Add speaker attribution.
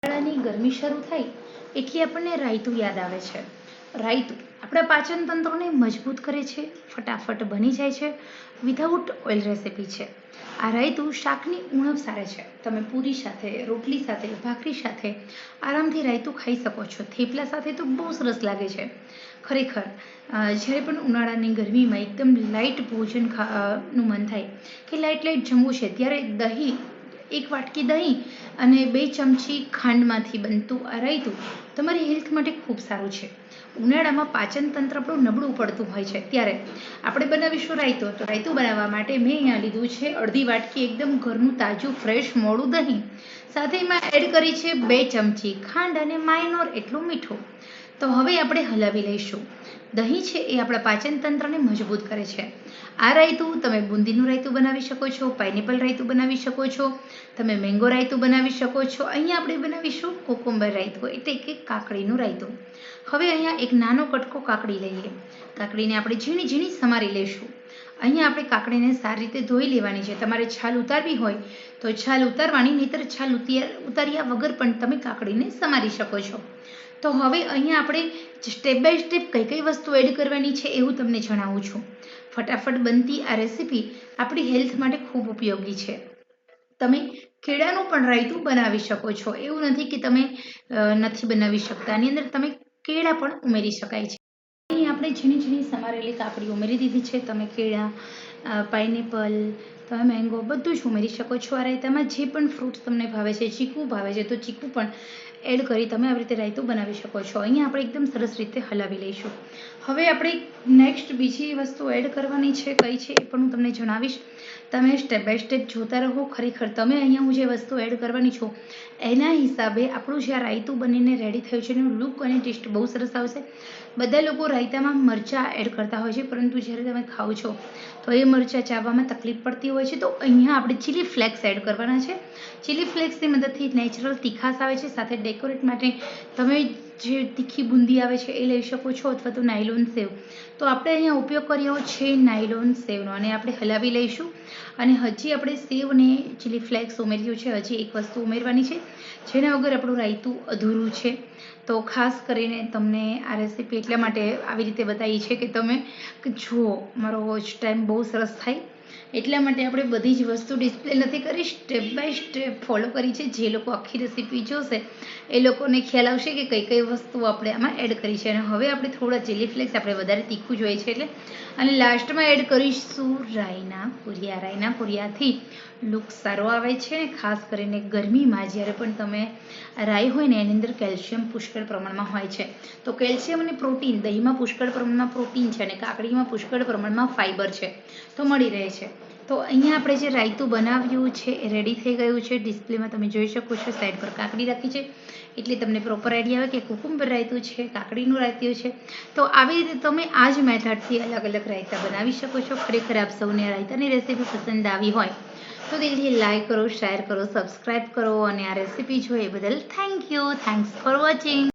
Speaker 1: ઉનાળાની ગરમી શરૂ થાય એટલે આપણને રાયતું યાદ આવે છે. રાયતું આપણા પાચન તંત્રને મજબૂત કરે છે, ફટાફટ બની જાય છે, વિધાઉટ ઓઇલ રેસીપી છે. આ રાયતું શાકની ઉણપ સારે છે. તમે પૂરી સાથે, રોટલી સાથે, ભાખરી સાથે આરામથી રાયતું ખાઈ શકો છો. થેપલા સાથે તો બહુ સરસ લાગે છે. ખરેખર જ્યારે પણ ઉનાળાની ગરમીમાં એકદમ લાઇટ ભોજન નું મન થાય કે લાઇટ જમવું છે, ત્યારે દહીં, એક વાટકી દહીં અને 2 ચમચી ખાંડમાંથી બનતું આ રાયતું તમારી હેલ્થ માટે ખૂબ સારું છે. ઉનાળામાં પાચન તંત્ર આપણું નબળું પડતું હોય છે, ત્યારે આપણે બનાવીશું રાયતું. તો રાયતું બનાવવા માટે મેં અહીંયા લીધું છે અડધી વાટકી એકદમ ઘરનું તાજું ફ્રેશ મોડું દહીં. સાથે એમાં એડ કરી છે 2 ચમચી ખાંડ અને માઇનોર એટલું મીઠું. તો હવે આપણે હલાવી લઈશું. દહીં છે એ આપણા પાચન તંત્રને મજબૂત કરે છે. આ રાયતું તમે બુંદીનું રાયતું બનાવી શકો છો, પાઇનેપલ રાયતું બનાવી શકો છો, તમે મેંગો રાયતું બનાવી શકો છો. અહીંયા આપણે બનાવીશું કોકુંબર રાયતું, એટલે કે કાકડીનું રાયતું. હવે અહીંયા એક નાનો કટકો કાકડી લઈએ. કાકડીને આપણે ઝીણી ઝીણી સમારી લઈશું. અહીંયા આપણે કાકડીને સારી રીતે ધોઈ લેવાની છે. તમારે છાલ ઉતારવી હોય તો છાલ ઉતારવાની, નહીંતર છાલ ઉતાર્યા વગર પણ તમે કાકડીને સમારી શકો છો. તો હવે અહીંયા આપણે સ્ટેપ બાય સ્ટેપ કઈ વસ્તુ એડ કરવાની છે એવું તમને જણાવું છું. ફટાફટ બનતી આ રેસીપી આપણી હેલ્થ માટે ખૂબ ઉપયોગી છે. તમે કેળાનું પણ રાયતું બનાવી શકો છો. એવું નથી કે તમે નથી બનાવી શકતા. આની અંદર તમે કેળા પણ ઉમેરી શકાય છે. અહીં આપણે ઝીણી ઝીણી સમારેલી કાકડી ઉમેરી દીધી છે. તમે કેળા, પાઇનેપલ, તમે મેંગો બધું જ ઉમેરી શકો છો. આ રાયતામાં જે પણ ફ્રૂટ્સ તમને ભાવે છે, ચીકુ ભાવે છે તો ચીકુ પણ એડ કરી તમે આવી રીતે રાયતું બનાવી શકો છો. અહીંયા આપણે એકદમ સરસ રીતે હલાવી લઈશું. હવે આપણે નેક્સ્ટ બીજી વસ્તુ એડ કરવાની છે, કઈ છે એ પણ હું તમને જણાવીશ. તમે સ્ટેપ બાય સ્ટેપ જોતા રહો. ખરેખર તમે અહીંયા હું જે વસ્તુ એડ કરવાની છું એના હિસાબે આપણું જે આ રાયતું બનીને રેડી થયું છે એનું લુક અને ટેસ્ટ બહુ સરસ આવશે. બધા લોકો રાયતામાં મરચાં એડ કરતા હોય છે, પરંતુ જ્યારે તમે ખાઓ છો તો એ મરચાં ચાવવામાં તકલીફ પડતી હોય છે. તો અહીંયા આપણે ચીલી ફ્લેક્સ એડ કરવાના છે. ચીલી ફ્લેક્સની મદદથી નેચરલ તીખાશ આવે છે. સાથે ડેકોરેટ માટે તમે જે તીખી બુંદી આવે છે એ લઈ શકો છો, અથવા તો નાયલોન સેવ. તો આપણે અહીંયા ઉપયોગ કર્યો છે નાયલોન સેવનો, અને આપણે હલાવી લઈશું. અને હજી આપણે સેવ અને ચીલી ફ્લેક્સ ઉમેર્યું છે. હજી એક વસ્તુ ઉમેરવાની છે જેના વગર આપણું રાયતું અધૂરું છે. તો ખાસ કરીને તમને આ રેસીપી એટલા માટે આવી રીતે બતાવી છે કે તમે જુઓ, મારો વોચ ટાઈમ બહુ સરસ થાય એટલા માટે આપણે બધી જ વસ્તુ ડિસ્પ્લે નથી કરી, સ્ટેપ બાય સ્ટેપ ફોલો કરી છે. જે લોકો આખી રેસીપી જોશે એ લોકોને ખ્યાલ આવશે કે કઈ વસ્તુ આપણે આમાં એડ કરી છે. અને હવે આપણે થોડા ચીલી ફ્લેક્સ, આપણે વધારે તીખું જોઈએ છે એટલે, અને લાસ્ટમાં એડ કરીશું રાઈના પૂરિયા. રાઈના પૂરિયાથી લુક સારો આવે છે. ખાસ કરીને ગરમીમાં જ્યારે પણ તમે રાઈ હોય ને એની અંદર કેલ્શિયમ પુષ્કળ પ્રમાણમાં હોય છે. તો કેલ્શિયમ અને પ્રોટીન, દહીંમાં પુષ્કળ પ્રમાણમાં પ્રોટીન છે અને કાકડીમાં પુષ્કળ પ્રમાણમાં ફાઇબર છે, તો મળી રહે છે. તો અહીંયા આપણે જે રાયતું બનાવ્યું છે એ રેડી થઈ ગયું છે. ડિસ્પ્લેમાં તમે જોઈ શકો છો, સાઈડ પર કાકડી રાખી છે એટલે તમને પ્રોપર આઈડિયા આવે કે કુકુંબર રાયતું છે, કાકડીનું રાયતું છે. તો આવી રીતે તમે આ જ મેથડથી અલગ અલગ રાયતા બનાવી શકો છો. ખરેખર આપ સૌને આ રાયતાની રેસીપી પસંદ આવી હોય તો દિલથી લાઈક કરો, શેર કરો, સબસ્ક્રાઈબ કરો, અને આ રેસીપી જોઈએ બદલ thank you. Thanks for watching.